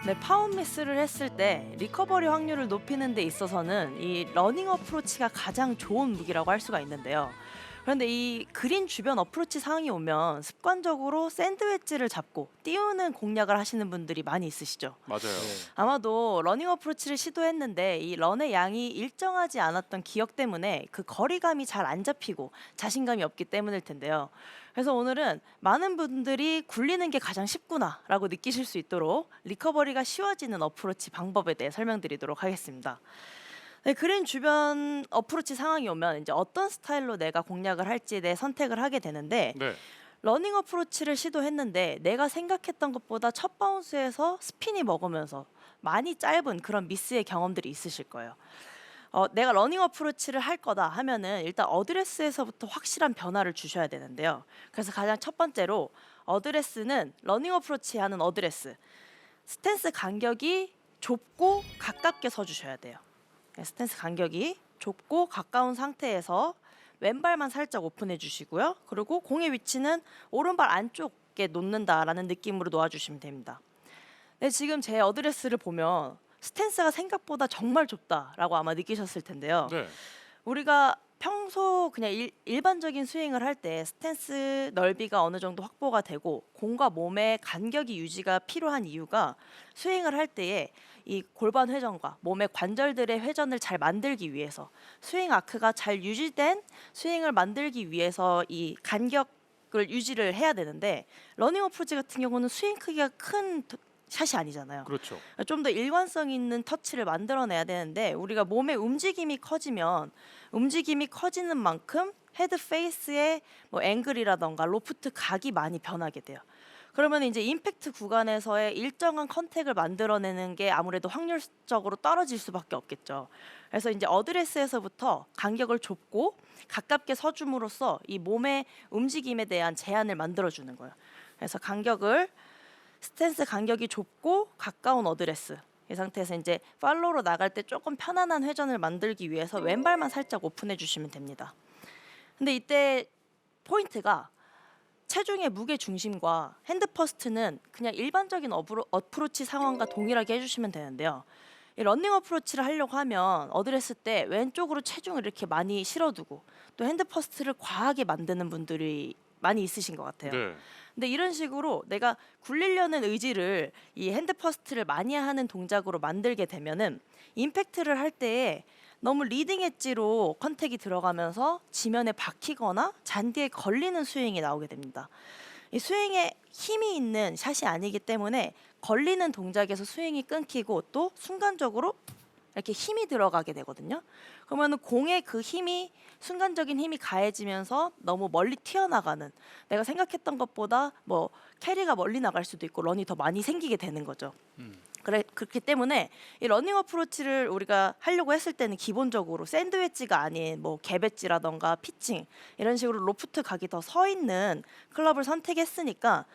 네, 파운 미스를 했을 때 리커버리 확률을 높이는 데 있어서는 이 러닝 어프로치가 가장 좋은 무기라고 할 수가 있는데요. 그런데 이 그린 주변 어프로치 상황이 오면 습관적으로 샌드 웨지를 잡고 띄우는 공략을 하시는 분들이 많이 있으시죠. 맞아요. 네. 아마도 러닝 어프로치를 시도했는데 이 런의 양이 일정하지 않았던 기억 때문에 그 거리감이 잘 안 잡히고 자신감이 없기 때문일 텐데요. 그래서 오늘은 많은 분들이 굴리는 게 가장 쉽구나라고 느끼실 수 있도록 리커버리가 쉬워지는 어프로치 방법에 대해 설명드리도록 하겠습니다. 네, 그린 주변 어프로치 상황이 오면 이제 어떤 스타일로 내가 공략을 할지에 대해 선택을 하게 되는데 네. 러닝 어프로치를 시도했는데 내가 생각했던 것보다 첫 바운스에서 스핀이 먹으면서 많이 짧은 그런 미스의 경험들이 있으실 거예요. 내가 러닝 어프로치를 할 거다 하면은 일단 어드레스에서부터 확실한 변화를 주셔야 되는데요. 그래서 가장 첫 번째로 어드레스는 러닝 어프로치 하는 어드레스 스탠스 간격이 좁고 가깝게 서주셔야 돼요. 네, 스탠스 간격이 좁고 가까운 상태에서 왼발만 살짝 오픈해 주시고요. 그리고 공의 위치는 오른발 안쪽에 놓는다라는 느낌으로 놓아주시면 됩니다. 네, 지금 제 어드레스를 보면 스탠스가 생각보다 정말 좁다라고 아마 느끼셨을 텐데요. 네. 우리가 평소 그냥 일반적인 스윙을 할 때 스탠스 넓이가 어느 정도 확보가 되고 공과 몸의 간격이 유지가 필요한 이유가 스윙을 할 때에 이 골반 회전과 몸의 관절들의 회전을 잘 만들기 위해서 스윙 아크가 잘 유지된 스윙을 만들기 위해서 이 간격을 유지를 해야 되는데 러닝 어프로치 같은 경우는 스윙 크기가 큰 샷이 아니잖아요. 그렇죠. 좀 더 일관성 있는 터치를 만들어내야 되는데 우리가 몸의 움직임이 커지면 움직임이 커지는 만큼 헤드 페이스의 뭐 앵글이라던가 로프트 각이 많이 변하게 돼요. 그러면 이제 임팩트 구간에서의 일정한 컨택을 만들어내는 게 아무래도 확률적으로 떨어질 수밖에 없겠죠. 그래서 이제 어드레스에서부터 간격을 좁고 가깝게 서줌으로써 이 몸의 움직임에 대한 제한을 만들어주는 거예요. 그래서 스탠스 간격이 좁고 가까운 어드레스 이 상태에서 이제 팔로우로 나갈 때 조금 편안한 회전을 만들기 위해서 왼발만 살짝 오픈해 주시면 됩니다. 근데 이때 포인트가 체중의 무게 중심과 핸드 퍼스트는 그냥 일반적인 어프로치 상황과 동일하게 해주시면 되는데요. 이 런닝 어프로치를 하려고 하면 어드레스 때 왼쪽으로 체중을 이렇게 많이 실어두고 또 핸드 퍼스트를 과하게 만드는 분들이 많이 있으신 것 같아요. 네. 근데 이런 식으로 내가 굴리려는 의지를 이 핸드 퍼스트를 많이 하는 동작으로 만들게 되면은 임팩트를 할 때에 너무 리딩 엣지로 컨택이 들어가면서 지면에 박히거나 잔디에 걸리는 스윙이 나오게 됩니다. 이 스윙에 힘이 있는 샷이 아니기 때문에 걸리는 동작에서 스윙이 끊기고 또 순간적으로 이렇게 힘이 들어가게 되거든요. 그러면 공의 그 힘이 순간적인 힘이 가해지면서 너무 멀리 튀어나가는 내가 생각했던 것보다 뭐 캐리가 멀리 나갈 수도 있고 런이 더 많이 생기게 되는 거죠. 그렇기 때문에 이 러닝 어프로치를 우리가 하려고 했을 때는 기본적으로 샌드웨지가 아닌 뭐 개배지라던가 피칭 이런 식으로 로프트 각이 더 서 있는 클럽을 선택했으니까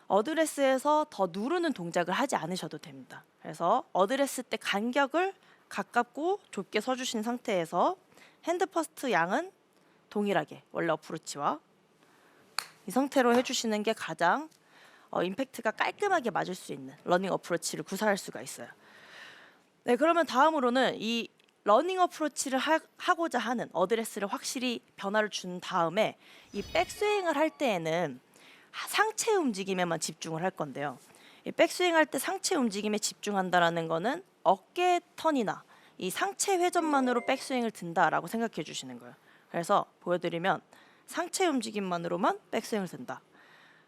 어드레스에서 더 누르는 동작을 하지 않으셔도 됩니다. 그래서 어드레스 때 간격을 가깝고 좁게 서주신 상태에서 핸드 퍼스트 양은 동일하게 원래 어프로치와 이 상태로 해주시는 게 가장 임팩트가 깔끔하게 맞을 수 있는 러닝 어프로치를 구사할 수가 있어요. 네, 그러면 다음으로는 이 러닝 어프로치를 하고자 하는 어드레스를 확실히 변화를 준 다음에 이 백스윙을 할 때에는 상체 움직임에만 집중을 할 건데요. 이 백스윙 할 때 상체 움직임에 집중한다라는 거는 어깨 턴이나 이 상체 회전만으로 백스윙을 든다라고 생각해 주시는 거예요. 그래서 보여드리면 상체 움직임만으로만 백스윙을 든다.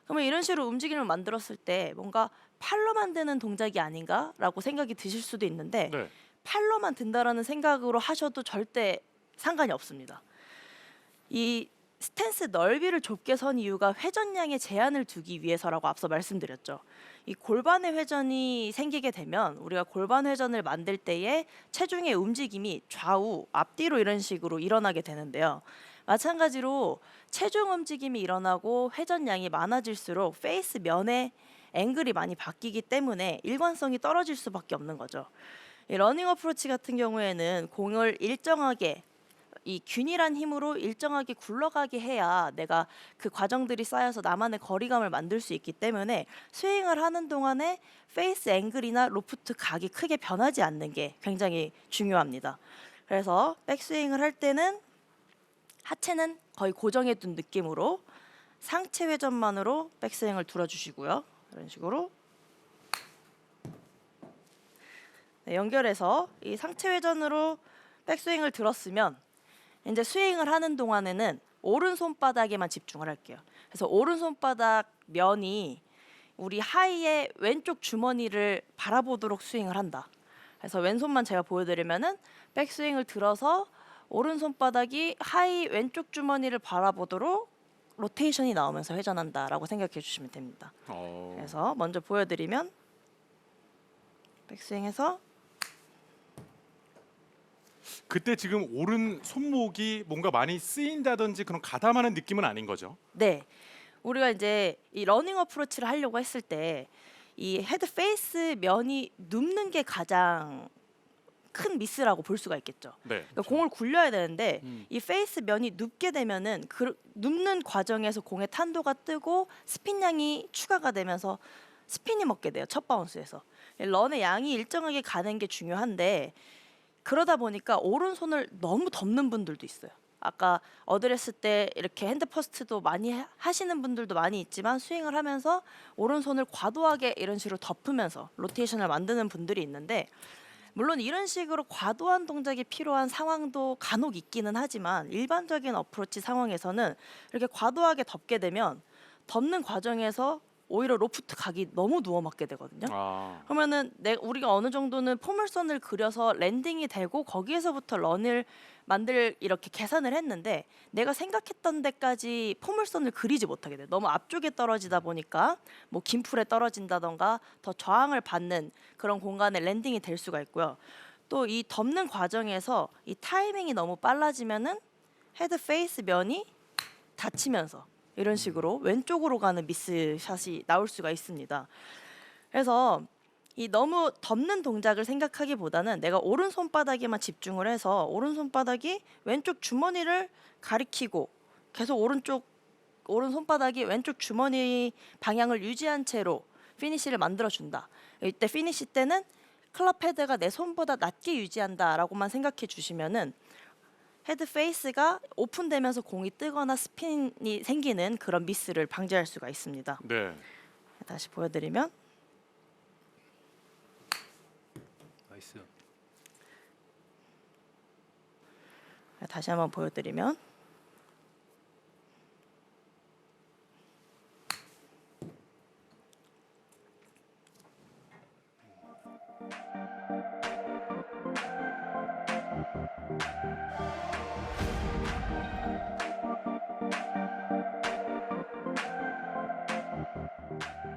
그러면 이런 식으로 움직임을 만들었을 때 뭔가 팔로 만드는 동작이 아닌가라고 생각이 드실 수도 있는데 네. 팔로만 든다라는 생각으로 하셔도 절대 상관이 없습니다. 이 스탠스 넓이를 좁게 선 이유가 회전량에 제한을 두기 위해서라고 앞서 말씀드렸죠. 이 골반의 회전이 생기게 되면 우리가 골반 회전을 만들 때에 체중의 움직임이 좌우, 앞뒤로 이런 식으로 일어나게 되는데요. 마찬가지로 체중 움직임이 일어나고 회전량이 많아질수록 페이스 면의 앵글이 많이 바뀌기 때문에 일관성이 떨어질 수밖에 없는 거죠. 이 러닝 어프로치 같은 경우에는 공을 일정하게 이 균일한 힘으로 일정하게 굴러가게 해야 내가 그 과정들이 쌓여서 나만의 거리감을 만들 수 있기 때문에 스윙을 하는 동안에 페이스 앵글이나 로프트 각이 크게 변하지 않는 게 굉장히 중요합니다. 그래서 백스윙을 할 때는 하체는 거의 고정해 둔 느낌으로 상체 회전만으로 백스윙을 들어주시고요. 이런 식으로 네, 연결해서 이 상체 회전으로 백스윙을 들었으면 이제 스윙을 하는 동안에는 오른손바닥에만 집중을 할게요. 그래서 오른손바닥 면이 우리 하이의 왼쪽 주머니를 바라보도록 스윙을 한다. 그래서 왼손만 제가 보여드리면은 백스윙을 들어서 오른손바닥이 하이 왼쪽 주머니를 바라보도록 로테이션이 나오면서 회전한다라고 생각해 주시면 됩니다. 그래서 먼저 보여드리면 백스윙해서 그때 지금 오른 손목이 뭔가 많이 쓰인다든지 그런 가담하는 느낌은 아닌 거죠? 네, 우리가 이제 이 러닝 어프로치를 하려고 했을 때 이 헤드 페이스 면이 눕는 게 가장 큰 미스라고 볼 수가 있겠죠. 네. 그러니까 공을 굴려야 되는데 음. 이 페이스 면이 눕게 되면은 그 눕는 과정에서 공의 탄도가 뜨고 스핀량이 추가가 되면서 스핀이 먹게 돼요. 첫 바운스에서. 런의 양이 일정하게 가는 게 중요한데 그러다 보니까 오른손을 너무 덮는 분들도 있어요. 아까 어드레스 때 이렇게 핸드 퍼스트도 많이 하시는 분들도 많이 있지만 스윙을 하면서 오른손을 과도하게 이런 식으로 덮으면서 로테이션을 만드는 분들이 있는데 물론 이런 식으로 과도한 동작이 필요한 상황도 간혹 있기는 하지만 일반적인 어프로치 상황에서는 이렇게 과도하게 덮게 되면 덮는 과정에서 오히려 로프트 각이 너무 누워 맞게 되거든요. 그러면은 우리가 어느 정도는 포물선을 그려서 랜딩이 되고 거기에서부터 런을 만들 이렇게 계산을 했는데 내가 생각했던 데까지 포물선을 그리지 못하게 돼. 너무 앞쪽에 떨어지다 보니까 뭐 긴풀에 떨어진다던가 더 저항을 받는 그런 공간에 랜딩이 될 수가 있고요. 또 이 덮는 과정에서 이 타이밍이 너무 빨라지면은 헤드 페이스 면이 닫히면서 이런 식으로 왼쪽으로 가는 미스샷이 나올 수가 있습니다. 그래서 이 너무 덮는 동작을 생각하기보다는 내가 오른손바닥에만 집중을 해서 오른손바닥이 왼쪽 주머니를 가리키고 계속 오른손바닥이 왼쪽 주머니 방향을 유지한 채로 피니시를 만들어준다. 이때 피니시 때는 클럽 헤드가 내 손보다 낮게 유지한다라고만 생각해 주시면은 헤드 페이스가 오픈되면서 공이 뜨거나 스핀이 생기는 그런 미스를 방지할 수가 있습니다. 네. 다시 보여드리면 나이스. 다시 한번 보여드리면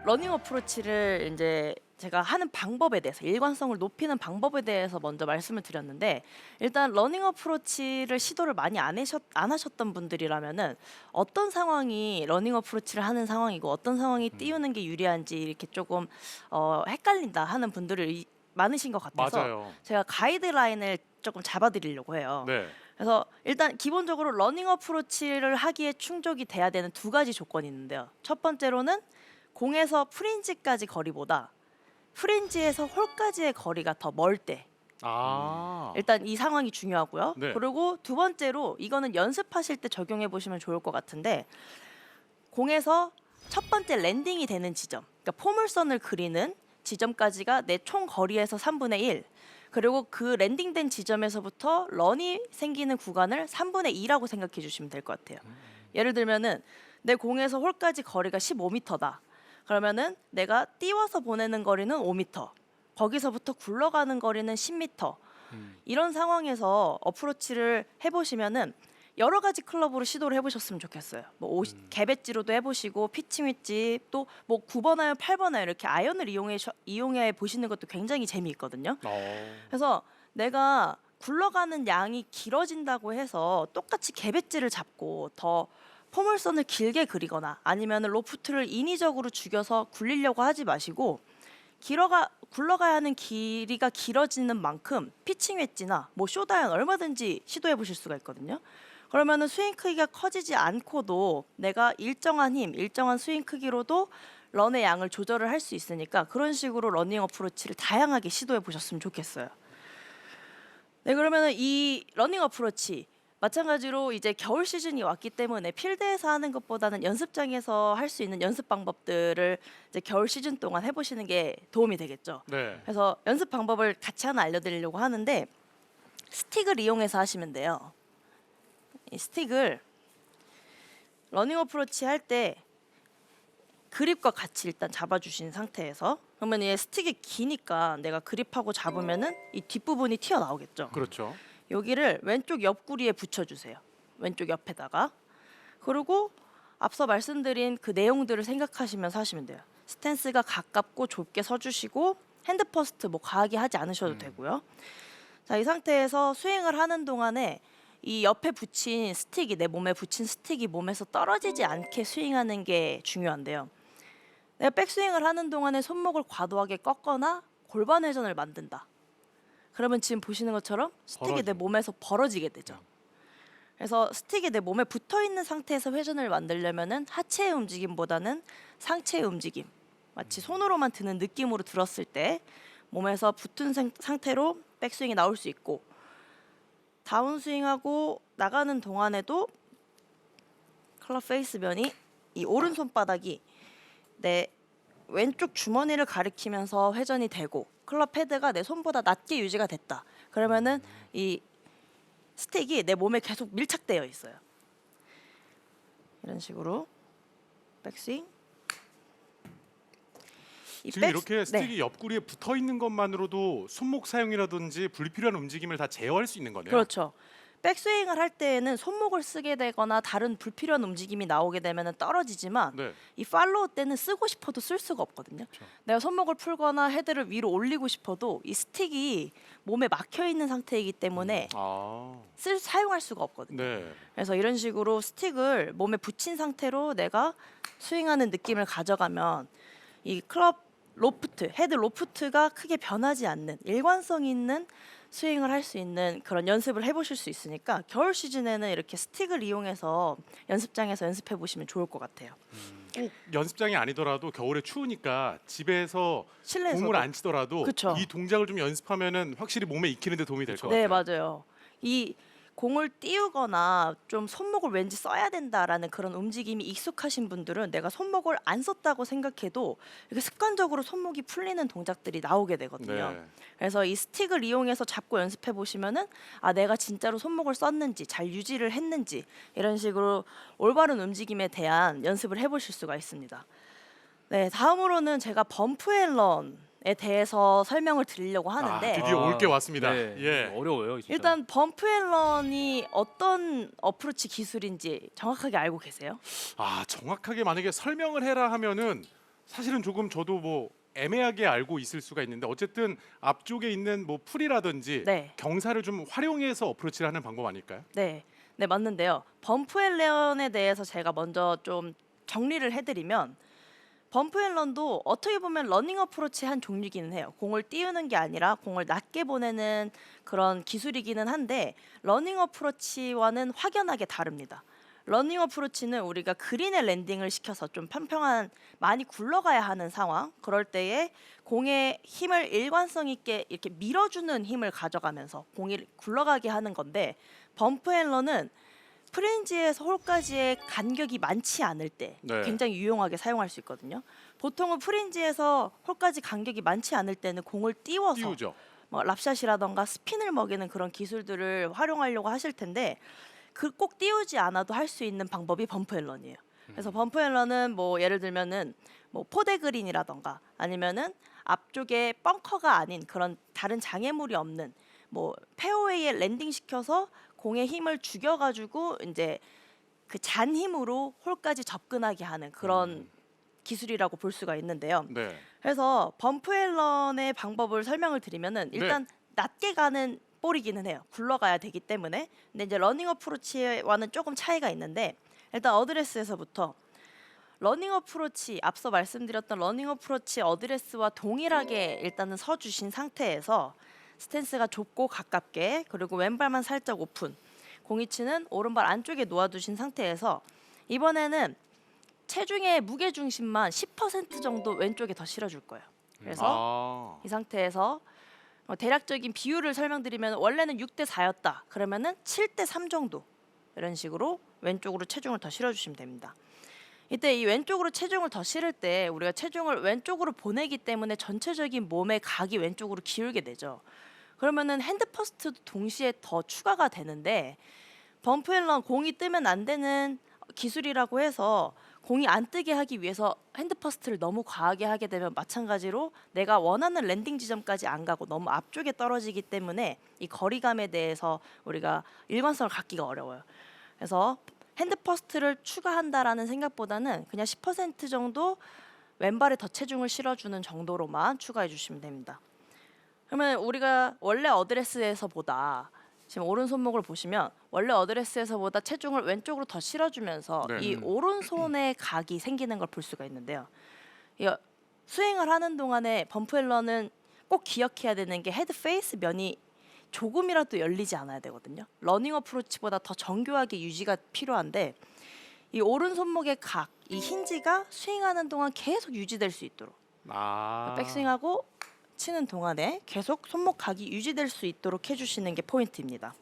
러닝 어프로치를 이제 제가 하는 방법에 대해서 일관성을 높이는 방법에 대해서 먼저 말씀을 드렸는데 일단 러닝 어프로치를 시도를 많이 안 하셨던 분들이라면은 어떤 상황이 러닝 어프로치를 하는 상황이고 어떤 상황이 띄우는 게 유리한지 이렇게 조금 헷갈린다 하는 분들이 많으신 것 같아서 맞아요. 제가 가이드라인을 조금 잡아드리려고 해요. 네. 그래서 일단 기본적으로 러닝 어프로치를 하기에 충족이 돼야 되는 두 가지 조건이 있는데요. 첫 번째로는 공에서 프린지까지 거리보다 프린지에서 홀까지의 거리가 더 멀 때 일단 이 상황이 중요하고요. 네. 그리고 두 번째로 이거는 연습하실 때 적용해 보시면 좋을 것 같은데 공에서 첫 번째 랜딩이 되는 지점, 그러니까 포물선을 그리는 지점까지가 내 총 거리에서 3분의 1 그리고 그 랜딩된 지점에서부터 런이 생기는 구간을 3분의 2라고 생각해 주시면 될 것 같아요. 예를 들면은 내 공에서 홀까지 거리가 15m다. 그러면은 내가 띄워서 보내는 거리는 5m. 거기서부터 굴러가는 거리는 10m. 이런 상황에서 어프로치를 해보시면은 여러 가지 클럽으로 시도를 해보셨으면 좋겠어요. 뭐 개배지로도 해보시고 피칭 웨지 또 뭐 9번 아이언, 8번 아이언 이렇게 아이언을 이용해 보시는 것도 굉장히 재미있거든요. 그래서 내가 굴러가는 양이 길어진다고 해서 똑같이 개배지를 잡고 더 포물선을 길게 그리거나 아니면 로프트를 인위적으로 죽여서 굴리려고 하지 마시고 굴러가야 하는 길이가 길어지는 만큼 피칭 웨지나 뭐 쇼다이언 얼마든지 시도해 보실 수가 있거든요. 그러면은 스윙 크기가 커지지 않고도 내가 일정한 힘, 일정한 스윙 크기로도 런의 양을 조절을 할 수 있으니까 그런 식으로 러닝 어프로치를 다양하게 시도해 보셨으면 좋겠어요. 네, 그러면은 이 러닝 어프로치 마찬가지로 이제 겨울 시즌이 왔기 때문에 필드에서 하는 것보다는 연습장에서 할 수 있는 연습 방법들을 이제 겨울 시즌 동안 해보시는 게 도움이 되겠죠. 네. 그래서 연습 방법을 같이 하나 알려드리려고 하는데 스틱을 이용해서 하시면 돼요. 이 스틱을 러닝 어프로치 할 때 그립과 같이 일단 잡아주신 상태에서 그러면 얘 스틱이 기니까 내가 그립하고 잡으면은 이 뒷부분이 튀어나오겠죠. 그렇죠. 여기를 왼쪽 옆구리에 붙여주세요. 왼쪽 옆에다가. 그리고 앞서 말씀드린 그 내용들을 생각하시면서 하시면 돼요. 스탠스가 가깝고 좁게 서주시고 핸드 퍼스트 뭐 과하게 하지 않으셔도 되고요. 자, 이 상태에서 스윙을 하는 동안에 이 옆에 붙인 스틱이 내 몸에 붙인 스틱이 몸에서 떨어지지 않게 스윙하는 게 중요한데요. 내가 백스윙을 하는 동안에 손목을 과도하게 꺾거나 골반 회전을 만든다. 그러면 지금 보시는 것처럼 스틱이 내 벌어지죠. 몸에서 벌어지게 되죠. 그래서 스틱이 내 몸에 붙어 있는 상태에서 회전을 만들려면은 하체의 움직임보다는 상체의 움직임, 마치 손으로만 드는 느낌으로 들었을 때 몸에서 붙은 상태로 백스윙이 나올 수 있고 다운스윙하고 나가는 동안에도 클럽 페이스 면이 이 오른손바닥이 내 왼쪽 주머니를 가리키면서 회전이 되고 클럽 헤드가 내 손보다 낮게 유지가 됐다. 그러면은 이 스틱이 내 몸에 계속 밀착되어 있어요. 이런 식으로 백스윙. 지금 이렇게 스틱이 옆구리에 붙어 있는 것만으로도 손목 사용이라든지 불필요한 움직임을 다 제어할 수 있는 거네요. 그렇죠. 백스윙을 할 때에는 손목을 쓰게 되거나 다른 불필요한 움직임이 나오게 되면 떨어지지만 네. 이 팔로우 때는 쓰고 싶어도 쓸 수가 없거든요. 그렇죠. 내가 손목을 풀거나 헤드를 위로 올리고 싶어도 이 스틱이 몸에 막혀 있는 상태이기 때문에 아. 사용할 수가 없거든요. 네. 그래서 이런 식으로 스틱을 몸에 붙인 상태로 내가 스윙하는 느낌을 가져가면 이 클럽 로프트, 헤드 로프트가 크게 변하지 않는 일관성 있는 스윙을 할 수 있는 그런 연습을 해보실 수 있으니까 겨울 시즌에는 이렇게 스틱을 이용해서 연습장에서 연습해 보시면 좋을 것 같아요. 꼭 연습장이 아니더라도 겨울에 추우니까 집에서 실내에서도. 공을 안 치더라도 그쵸. 이 동작을 좀 연습하면은 확실히 몸에 익히는 데 도움이 될 것 네, 같아요. 맞아요. 이 공을 띄우거나 좀 손목을 왠지 써야 된다라는 그런 움직임이 익숙하신 분들은 내가 손목을 안 썼다고 생각해도 이렇게 습관적으로 손목이 풀리는 동작들이 나오게 되거든요. 네. 그래서 이 스틱을 이용해서 잡고 연습해 보시면은 아 내가 진짜로 손목을 썼는지 잘 유지를 했는지 이런 식으로 올바른 움직임에 대한 연습을 해보실 수가 있습니다. 네, 다음으로는 제가 범프 앤 런에 대해서 설명을 드리려고 하는데 드디어 올 게 왔습니다. 네. 예. 어려워요, 진짜. 일단 범프 앤 런이 어떤 어프로치 기술인지 정확하게 알고 계세요? 정확하게 만약에 설명을 해라 하면은 사실은 조금 저도 뭐 애매하게 알고 있을 수가 있는데 어쨌든 앞쪽에 있는 뭐 풀이라든지 네. 경사를 좀 활용해서 어프로치를 하는 방법 아닐까요? 네, 네 맞는데요. 범프 앤 런에 대해서 제가 먼저 좀 정리를 해드리면 범프 앤 런도 어떻게 보면 러닝 어프로치의 한 종류기는 해요. 공을 띄우는 게 아니라 공을 낮게 보내는 그런 기술이기는 한데 러닝 어프로치와는 확연하게 다릅니다. 러닝 어프로치는 우리가 그린에 랜딩을 시켜서 좀 평평한 많이 굴러가야 하는 상황 그럴 때에 공의 힘을 일관성 있게 이렇게 밀어주는 힘을 가져가면서 공이 굴러가게 하는 건데 범프 앤 런은 프린지에서 홀까지의 간격이 많지 않을 때 네. 굉장히 유용하게 사용할 수 있거든요. 보통은 프린지에서 홀까지 간격이 많지 않을 때는 공을 띄워서 띄우죠. 뭐 랍샷이라던가 스핀을 먹이는 그런 기술들을 활용하려고 하실 텐데 그 꼭 띄우지 않아도 할 수 있는 방법이 범프 앤 런이에요. 그래서 범프 앤 런은 뭐 예를 들면은 뭐 포대 그린이라던가 아니면은 앞쪽에 벙커가 아닌 그런 다른 장애물이 없는 뭐 페어웨이에 랜딩 시켜서 공의 힘을 죽여가지고 이제 그 잔 힘으로 홀까지 접근하게 하는 그런 기술이라고 볼 수가 있는데요. 네. 그래서 범프 앤 런의 방법을 설명을 드리면은 일단 낮게 가는 볼이기는 해요. 굴러가야 되기 때문에. 근데 이제 러닝 어프로치와는 조금 차이가 있는데 일단 어드레스에서부터 러닝 어프로치 앞서 말씀드렸던 러닝 어프로치 어드레스와 동일하게 일단은 서 주신 상태에서 스탠스가 좁고 가깝게 그리고 왼발만 살짝 오픈 공이치는 오른발 안쪽에 놓아두신 상태에서 이번에는 체중의 무게 중심만 10% 정도 왼쪽에 더 실어줄 거예요. 그래서 이 상태에서 대략적인 비율을 설명드리면 원래는 6대 4였다. 그러면은 7대 3 정도 이런 식으로 왼쪽으로 체중을 더 실어주시면 됩니다. 이때 이 왼쪽으로 체중을 더 실을 때 우리가 체중을 왼쪽으로 보내기 때문에 전체적인 몸의 각이 왼쪽으로 기울게 되죠. 그러면은 핸드 퍼스트도 동시에 더 추가가 되는데 범프 앤런 공이 뜨면 안 되는 기술이라고 해서 공이 안 뜨게 하기 위해서 핸드 퍼스트를 너무 과하게 하게 되면 마찬가지로 내가 원하는 랜딩 지점까지 안 가고 너무 앞쪽에 떨어지기 때문에 이 거리감에 대해서 우리가 일관성을 갖기가 어려워요. 그래서 핸드 퍼스트를 추가한다라는 생각보다는 그냥 10% 정도 왼발에 더 체중을 실어주는 정도로만 추가해 주시면 됩니다. 그러면 우리가 원래 어드레스에서보다 지금 오른손목을 보시면 원래 어드레스에서보다 체중을 왼쪽으로 더 실어주면서 네. 이 오른손의 각이 생기는 걸 볼 수가 있는데요. 이 스윙을 하는 동안에 범프 앤런은 꼭 기억해야 되는 게 헤드 페이스 면이 조금이라도 열리지 않아야 되거든요. 러닝 어프로치보다 더 정교하게 유지가 필요한데 이 오른손목의 각, 이 힌지가 스윙하는 동안 계속 유지될 수 있도록 백스윙하고 치는 동안에 계속 손목 각이 유지될 수 있도록 해주시는 게 포인트입니다.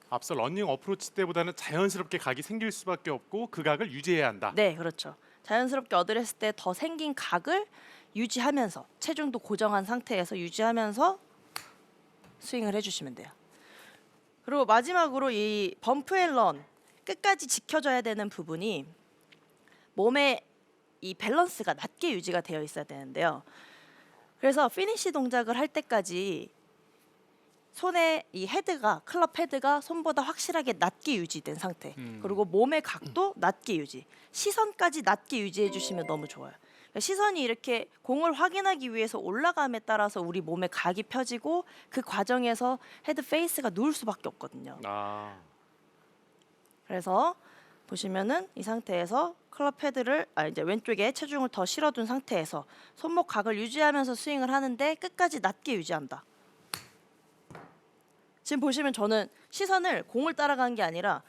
앞서 러닝 어프로치 때보다는 자연스럽게 각이 생길 수밖에 없고 그 각을 유지해야 한다. 네, 그렇죠. 자연스럽게 어드레스 때 더 생긴 각을 유지하면서 체중도 고정한 상태에서 유지하면서 스윙을 해주시면 돼요. 그리고 마지막으로 이 범프 앤런 끝까지 지켜줘야 되는 부분이 몸의 이 밸런스가 낮게 유지가 되어 있어야 되는데요. 그래서 피니시 동작을 할 때까지 손의 이 헤드가 클럽 헤드가 손보다 확실하게 낮게 유지된 상태. 그리고 몸의 각도 낮게 유지. 시선까지 낮게 유지해 주시면 너무 좋아요. 그러니까 시선이 이렇게 공을 확인하기 위해서 올라감에 따라서 우리 몸의 각이 펴지고 그 과정에서 헤드 페이스가 누울 수밖에 없거든요. 그래서 보시면은 이 상태에서 클럽 헤드를 이제 왼쪽에 체중을 더 실어둔 상태에서 손목 각을 유지하면서 스윙을 하는데 끝까지 낮게 유지한다. 지금 보시면 저는 시선을 공을 따라간 게 아니라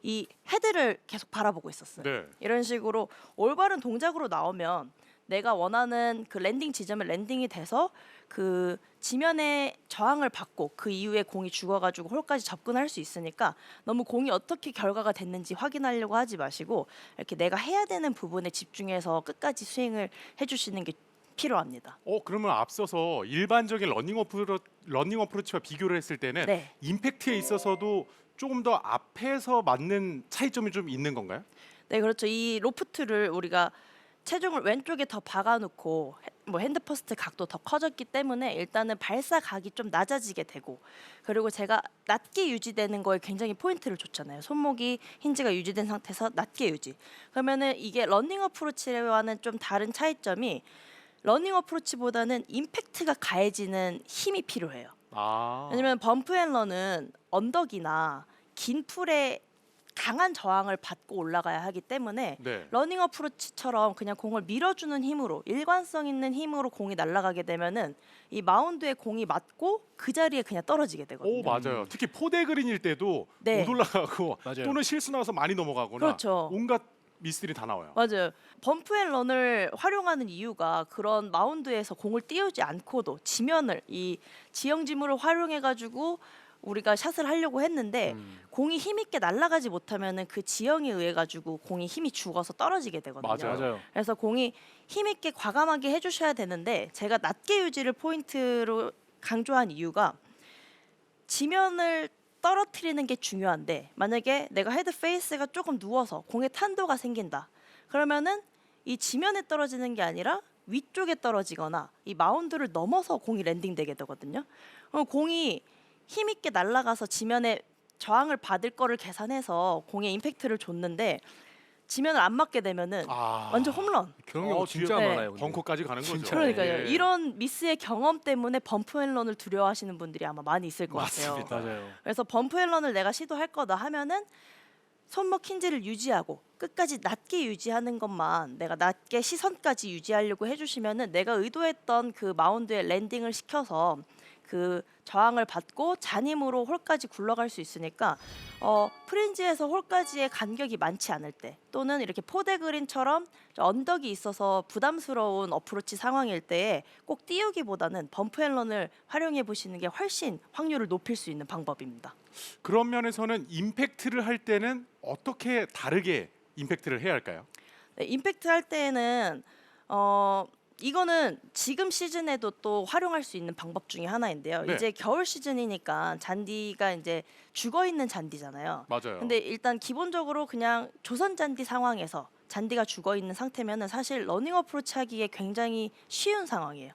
이 헤드를 계속 바라보고 있었어요. 네. 이런 식으로 올바른 동작으로 나오면 내가 원하는 그 랜딩 지점에 랜딩이 돼서 그 지면에 저항을 받고 그 이후에 공이 죽어가지고 홀까지 접근할 수 있으니까 너무 공이 어떻게 결과가 됐는지 확인하려고 하지 마시고 이렇게 내가 해야 되는 부분에 집중해서 끝까지 스윙을 해주시는 게 필요합니다. 그러면 앞서서 일반적인 러닝 어프로치와 비교를 했을 때는 네. 임팩트에 있어서도 조금 더 앞에서 맞는 차이점이 좀 있는 건가요? 네, 그렇죠. 이 로프트를 우리가 체중을 왼쪽에 더 박아놓고 뭐 핸드 퍼스트 각도 더 커졌기 때문에 일단은 발사 각이 좀 낮아지게 되고 그리고 제가 낮게 유지되는 거에 굉장히 포인트를 줬잖아요. 손목이 힌지가 유지된 상태에서 낮게 유지. 그러면은 이게 러닝 어프로치와는 좀 다른 차이점이 러닝 어프로치보다는 임팩트가 가해지는 힘이 필요해요. 왜냐면 범프 앤런은 언덕이나 긴 풀에 강한 저항을 받고 올라가야 하기 때문에 네. 러닝 어프로치처럼 그냥 공을 밀어주는 힘으로 일관성 있는 힘으로 공이 날아가게 되면은 이 마운드에 공이 맞고 그 자리에 그냥 떨어지게 되거든요. 맞아요. 특히 포대 그린일 때도 네. 못 올라가고 맞아요. 또는 실수 나와서 많이 넘어가거나 그렇죠. 온갖 미스들이 다 나와요. 맞아요. 범프 앤 런을 활용하는 이유가 그런 마운드에서 공을 띄우지 않고도 지면을 이 지형 지물을 활용해 가지고 우리가 샷을 하려고 했는데 공이 힘 있게 날아가지 못하면은 그 지형에 의해 가지고 공이 힘이 죽어서 떨어지게 되거든요. 맞아요. 그래서 공이 힘 있게 과감하게 해주셔야 되는데 제가 낮게 유지를 포인트로 강조한 이유가 지면을 떨어뜨리는 게 중요한데 만약에 내가 헤드 페이스가 조금 누워서 공의 탄도가 생긴다. 그러면은 이 지면에 떨어지는 게 아니라 위쪽에 떨어지거나 이 마운드를 넘어서 공이 랜딩되게 되거든요. 그럼 공이 힘 있게 날아가서 지면에 저항을 받을 거를 계산해서 공에 임팩트를 줬는데 지면을 안 맞게 되면은 완전 홈런. 경험 진짜 네. 많아요. 근데. 벙커까지 가는 거죠. 진짜. 그러니까요. 예. 이런 미스의 경험 때문에 범프 앤런을 두려워하시는 분들이 아마 많이 있을 것 같아요. 맞습니다. 맞아요. 그래서 범프 앤런을 내가 시도할 거다 하면은 손목 힌지를 유지하고 끝까지 낮게 유지하는 것만 내가 낮게 시선까지 유지하려고 해주시면은 내가 의도했던 그 마운드에 랜딩을 시켜서 그 저항을 받고 잔힘으로 홀까지 굴러갈 수 있으니까 프린지에서 홀까지의 간격이 많지 않을 때 또는 이렇게 포대 그린처럼 언덕이 있어서 부담스러운 어프로치 상황일 때에 꼭 띄우기보다는 범프 앤런을 활용해 보시는 게 훨씬 확률을 높일 수 있는 방법입니다. 그런 면에서는 임팩트를 할 때는 어떻게 다르게 임팩트를 해야 할까요? 네, 임팩트 할 때에는 이거는 지금 시즌에도 또 활용할 수 있는 방법 중에 하나인데요. 네. 이제 겨울 시즌이니까 잔디가 이제 죽어 있는 잔디잖아요. 맞아요. 근데 일단 기본적으로 그냥 조선 잔디 상황에서 잔디가 죽어 있는 상태면은 사실 러닝 어프로치 하기에 굉장히 쉬운 상황이에요.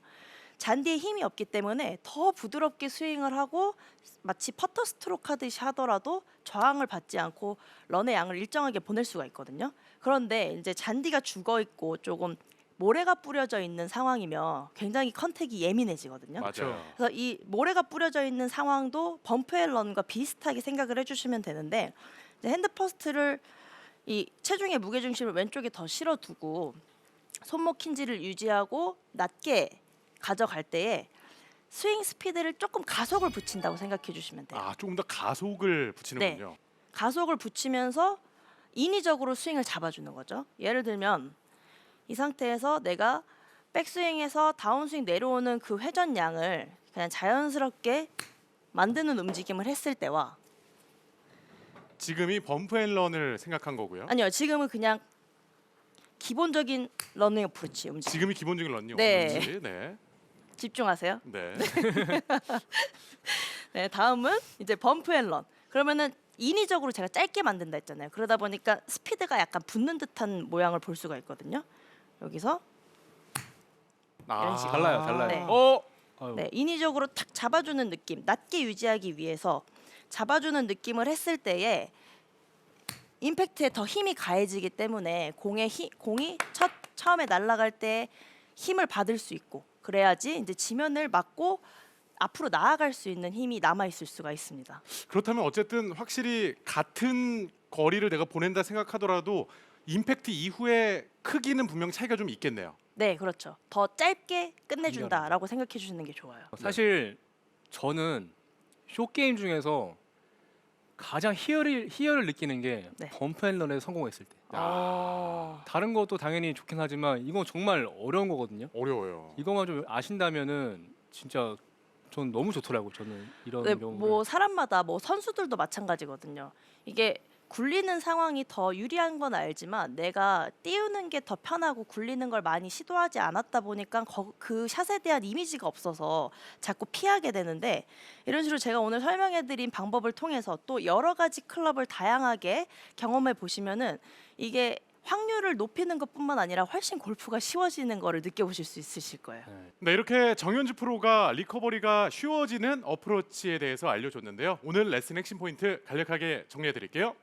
잔디에 힘이 없기 때문에 더 부드럽게 스윙을 하고 마치 퍼터 스트로크 하듯이 하더라도 저항을 받지 않고 런의 양을 일정하게 보낼 수가 있거든요. 그런데 이제 잔디가 죽어 있고 조금 모래가 뿌려져 있는 상황이면 굉장히 컨택이 예민해지거든요. 맞아요. 그래서 이 모래가 뿌려져 있는 상황도 범프 앤 런과 비슷하게 생각을 해주시면 되는데 이제 핸드 퍼스트를 이 체중의 무게 중심을 왼쪽에 더 실어두고 손목 힌지를 유지하고 낮게 가져갈 때에 스윙 스피드를 조금 가속을 붙인다고 생각해 주시면 돼요. 아, 조금 더 가속을 붙이는군요. 가속을 붙이면서 인위적으로 스윙을 잡아주는 거죠. 예를 들면 이 상태에서 내가 백스윙에서 다운스윙 내려오는 그 회전량을 그냥 자연스럽게 만드는 움직임을 했을 때와 지금이 범프 앤 런을 생각한 거고요. 아니요, 지금은 그냥 기본적인 러닝 어프로치 움직임. 지금이 기본적인 런닝 네. 어프로치. 네. 집중하세요. 네. 네, 다음은 이제 범프 앤 런. 그러면은 인위적으로 제가 짧게 만든다 했잖아요. 그러다 보니까 스피드가 약간 붙는 듯한 모양을 볼 수가 있거든요. 여기서 이런 식으로. 달라요. 네. 아유. 네, 인위적으로 탁 잡아주는 느낌, 낮게 유지하기 위해서 잡아주는 느낌을 했을 때에 임팩트에 더 힘이 가해지기 때문에 공이 처음에 날아갈 때 힘을 받을 수 있고 그래야지 이제 지면을 맞고 앞으로 나아갈 수 있는 힘이 남아 있을 수가 있습니다. 그렇다면 어쨌든 확실히 같은 거리를 내가 보낸다 생각하더라도 임팩트 이후에 크기는 분명 차이가 좀 있겠네요. 네, 그렇죠. 더 짧게 끝내준다라고 생각해 주시는 게 좋아요. 사실 저는 쇼 게임 중에서 가장 희열을 느끼는 게 네. 범프 앤 런에 성공했을 때. 다른 것도 당연히 좋긴 하지만 이건 정말 어려운 거거든요. 어려워요. 이것만 좀 아신다면은 진짜 전 너무 좋더라고. 저는 이런 네, 경우를. 뭐 사람마다 뭐 선수들도 마찬가지거든요. 이게 굴리는 상황이 더 유리한 건 알지만 내가 띄우는 게 더 편하고 굴리는 걸 많이 시도하지 않았다 보니까 그 샷에 대한 이미지가 없어서 자꾸 피하게 되는데 이런 식으로 제가 오늘 설명해드린 방법을 통해서 또 여러 가지 클럽을 다양하게 경험해 보시면은 이게 확률을 높이는 것뿐만 아니라 훨씬 골프가 쉬워지는 거를 느껴보실 수 있으실 거예요. 네. 네, 이렇게 정현주 프로가 리커버리가 쉬워지는 어프로치에 대해서 알려줬는데요. 오늘 레슨 핵심 포인트 간략하게 정리해 드릴게요.